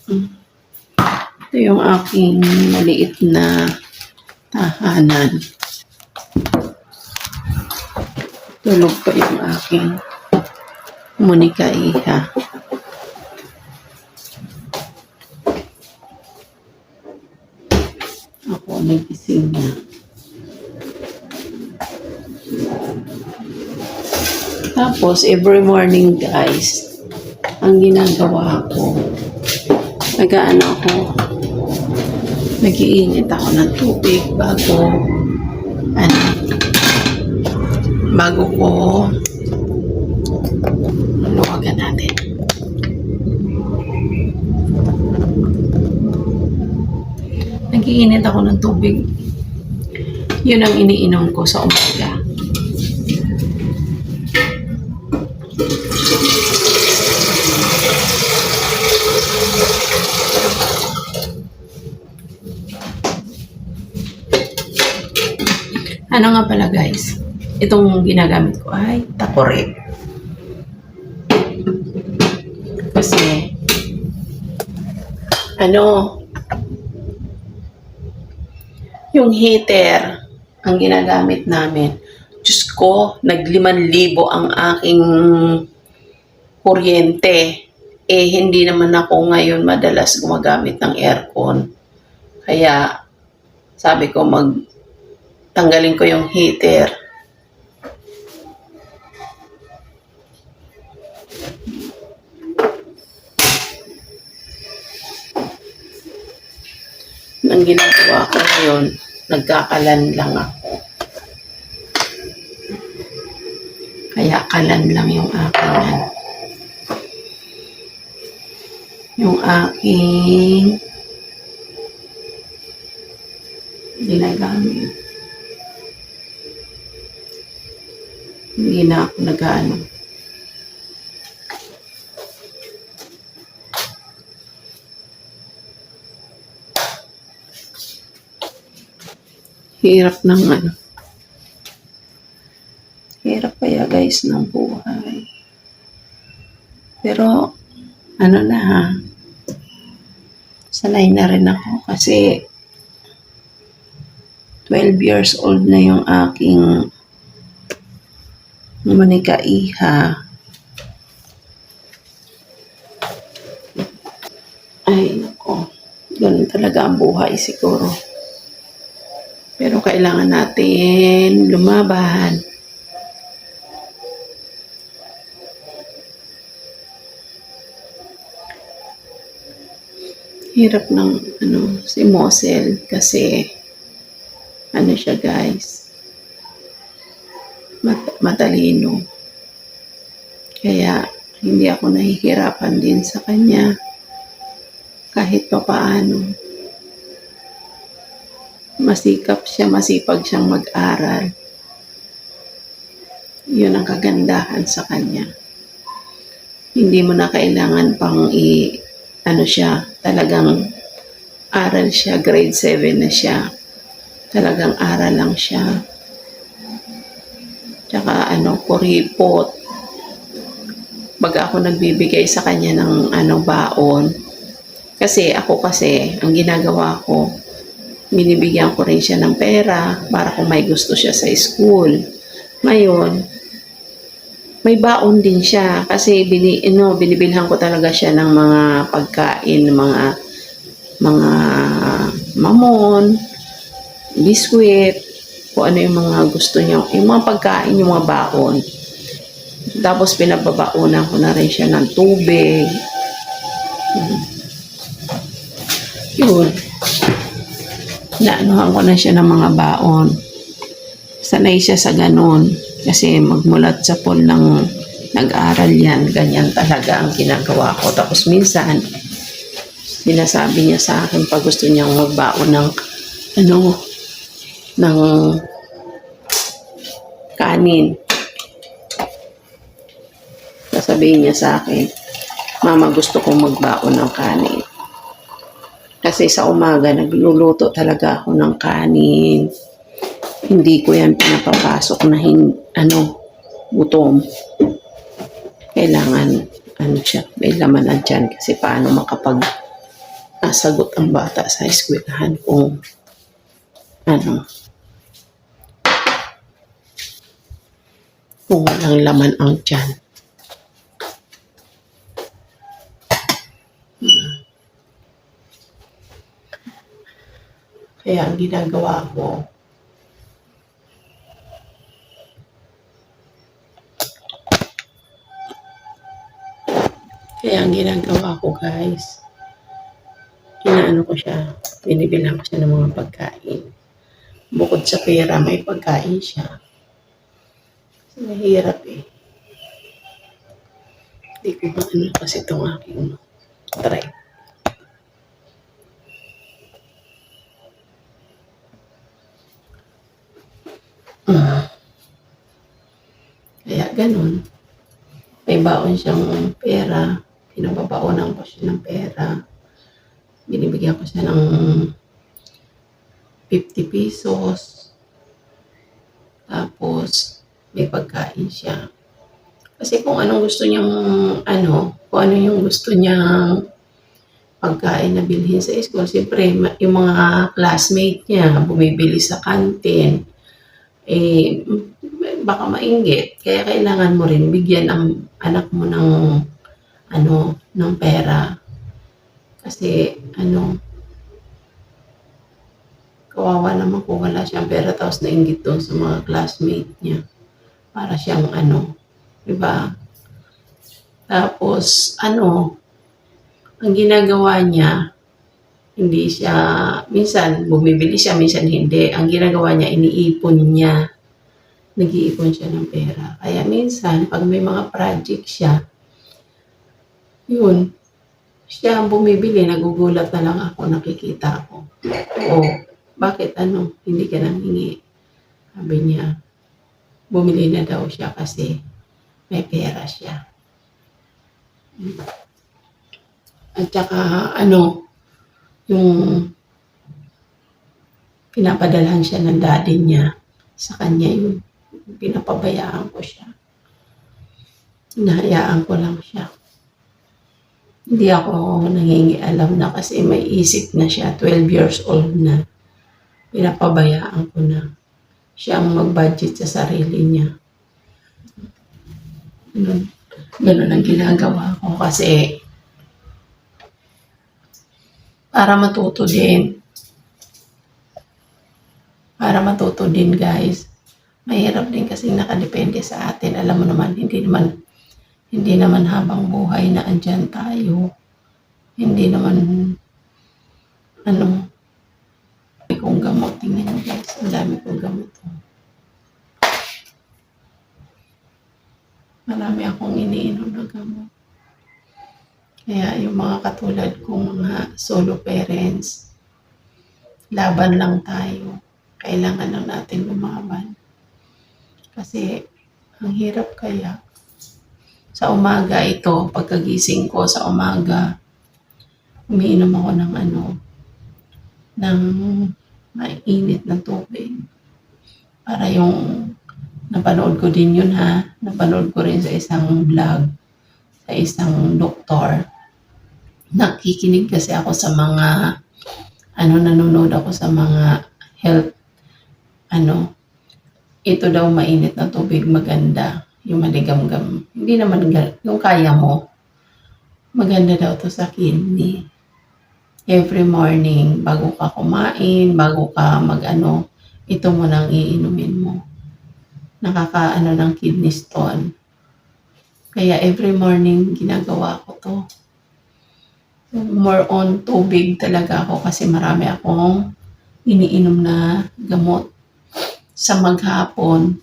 Ito yung aking maliit na tahanan. Tulog pa yung aking Monica Iha. Ako nagising na. Tapos, every morning guys, ang ginagawa ko, nag-iinit ako ng tubig bago ko luwagan natin. Nag-iinit ako ng tubig. Yun ang iniinom ko sa umaga. Ano nga pala guys, itong ginagamit ko ay Takorit. Kasi, yung heater ang ginagamit namin. Diyos ko, nag-5,000 ang aking kuryente. Hindi naman ako ngayon madalas gumagamit ng aircon. Kaya, sabi ko tanggalin ko yung heater. Ang ginagawa ko ngayon, nagkakalan lang ako. Kaya kalan lang yung aking ginagamit. Hindi na ako nag-ano. Hirap ng hirap kaya guys ng buhay. Pero, sanay na rin ako kasi 12 years old na yung aking Monica Iha. Ay, nako. Ganun talaga ang buhay siguro. Pero kailangan natin lumaban. Hirap ng si Mosel kasi siya guys, matalino. Kaya hindi ako nahihirapan din sa kanya kahit pa paano. Masipag siyang mag-aral. Yun ang kagandahan sa kanya. Hindi mo na kailangan pang talagang aral siya, grade 7 na siya. Talagang aral lang siya. Tsaka kuripot. Baga ako nagbibigay sa kanya ng baon. Kasi ang ginagawa ko, binibigyan ko rin siya ng pera para kung may gusto siya sa school. Ngayon, may baon din siya kasi binibilhan ko talaga siya ng mga pagkain, mga mamon, biskwit, kung ano yung mga gusto niya, yung mga pagkain, yung mga baon. Tapos pinababaunan ko na rin siya ng tubig. Yun. Naanuhan ko na siya ng mga baon. Sanay siya sa ganun. Kasi magmulat sa pool ng nag-aral yan. Ganyan talaga ang ginagawa ko. Tapos minsan, sinasabi niya sa akin pag gusto niyang magbaon ng kanin. Sasabihin niya sa akin, Mama, gusto kong magbaon ng kanin. Kasi sa umaga, nagluluto talaga ako ng kanin. Hindi ko yan pinapapasok na gutom. Kailangan, may laman na dyan kasi paano sagot ang bata sa eskwelahan kung ano, kung walang laman ang tiyan. Kaya ang ginagawa ko, guys, inaano ko siya, binibilang ko siya ng mga pagkain. Bukod sa pera, may pagkain siya. Kasi mahirap eh. Hindi ko maano kasi itong aking try. Kaya ganun. May baon siyang pera. Pinababaonan ko siya ng pera. Binibigyan ko siya ng 50 pesos. Tapos, may pagkain siya. Kasi kung anong gusto niyang, kung ano yung gusto niyang pagkain na bilhin sa school, siyempre, yung mga classmate niya, bumibili sa canteen, baka mainggit. Kaya kailangan mo rin bigyan ang anak mo ng, ng pera. Kasi, kawawa naman kung wala siyang pera tapos nainggit doon sa mga classmate niya. Para siyang diba? Tapos, ang ginagawa niya, hindi siya, minsan bumibili siya, minsan hindi. Ang ginagawa niya, iniipon niya. Nag-iipon siya ng pera. Kaya minsan, pag may mga project siya, yun, siya ang bumibili, nagugulat na lang ako, nakikita ko. Bakit hindi ka nang hingi? Sabi niya, bumili na daw siya kasi may pera siya. At saka, yung pinapadalhan siya ng daddy niya sa kanya, yun, pinapabayaan ko siya. Hinahayaan ko lang siya. Hindi ako nangingialam na kasi may isip na siya, 12 years old na. Pinapabayaan ko na siya ang mag-budget sa sarili niya. Ganun ang ginagawa ko kasi para matuto din. Guys. Mahirap din kasi nakadepende sa atin. Alam mo naman, hindi naman habang buhay na andyan tayo. Hindi naman, kung gamot. Tingnan nyo guys, ang dami kong gamot. Marami akong iniinom na gamot. Kaya yung mga katulad kong mga solo parents, laban lang tayo. Kailangan lang natin lumaban. Kasi ang hirap kaya. Sa umaga ito, pagkagising ko sa umaga, umiinom ako ng mainit na tubig. Para yung, napanood ko din yun napanood ko rin sa isang vlog, sa isang doktor. Nakikinig kasi ako sa mga, nanonood ako sa mga health, ito daw mainit na tubig maganda, yung maligamgam. Hindi naman, yung kaya mo, maganda daw to sa kidney. Every morning, bago ka kumain, bago ka ito mo nang iinumin mo. Nakakaano ng kidney stone. Kaya every morning, ginagawa ko to. More on tubig talaga ako kasi marami akong iniinom na gamot. Sa maghapon,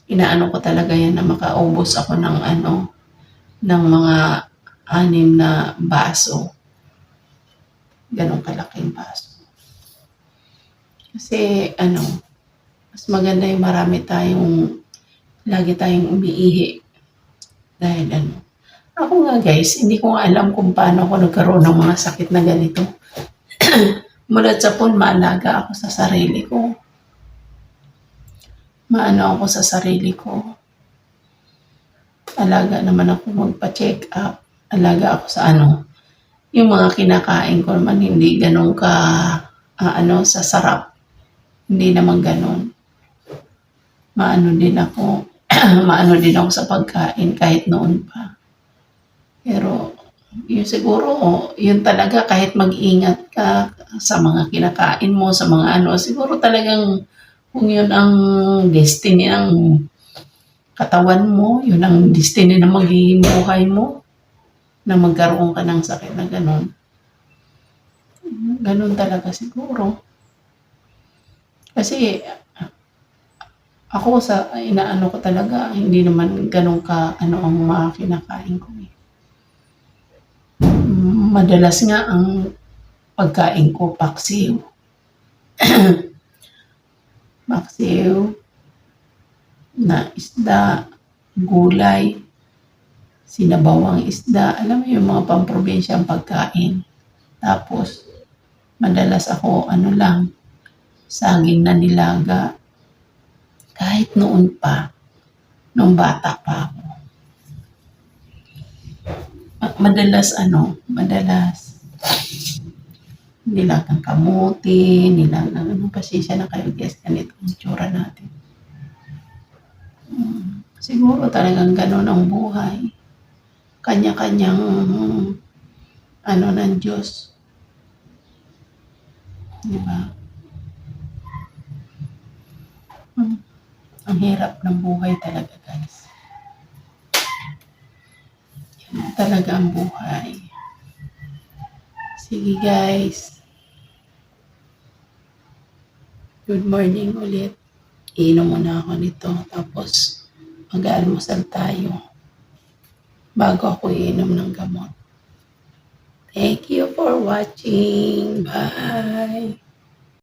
inaano ko talaga yan na makaubos ako ng ng mga 6 na baso. Ganong kalaking baso. Kasi mas maganda yung lagi tayong umiihi. Dahil ako nga guys, hindi ko alam kung paano ako nagkaroon ng mga sakit na ganito. Mula sa maalaga ako sa sarili ko. Ako sa sarili ko. Alaga naman ako magpa-check up. Alaga ako sa Yung mga kinakain ko naman hindi gano'n ka sa sarap. Hindi naman gano'n. Maano din ako, maano din ako sa pagkain kahit noon pa. Pero yun siguro, yun talaga kahit mag-ingat ka sa mga kinakain mo, sa mga siguro talagang kung yun ang destiny ng katawan mo, yun ang destiny ng magiging buhay mo, na magkaroon ka ng sakit na gano'n. Gano'n talaga siguro. Kasi ako sa inaano ko talaga, hindi naman gano'n ka ang mga kinakain ko eh. Madalas nga ang pagkain ko paksiw. Paksiw na isda, gulay, sinabawang isda. Alam mo yung mga pamprobinsyang pagkain. Tapos, madalas ako lang, saging na nilaga. Kahit noon pa, nung bata pa ako. Madalas nilagang kamuti, nilagang pasensya na kayo guys, ganito ang tsura natin. Siguro talagang gano'n ang buhay. Kanya-kanyang ng Diyos. Di ba? Ang hirap ng buhay talaga guys. Yan talaga ang buhay. Sige guys. Good morning ulit. Iinom muna ako nito. Tapos mag-aalmusal tayo bago ako iinom ng gamot. Thank you for watching. Bye!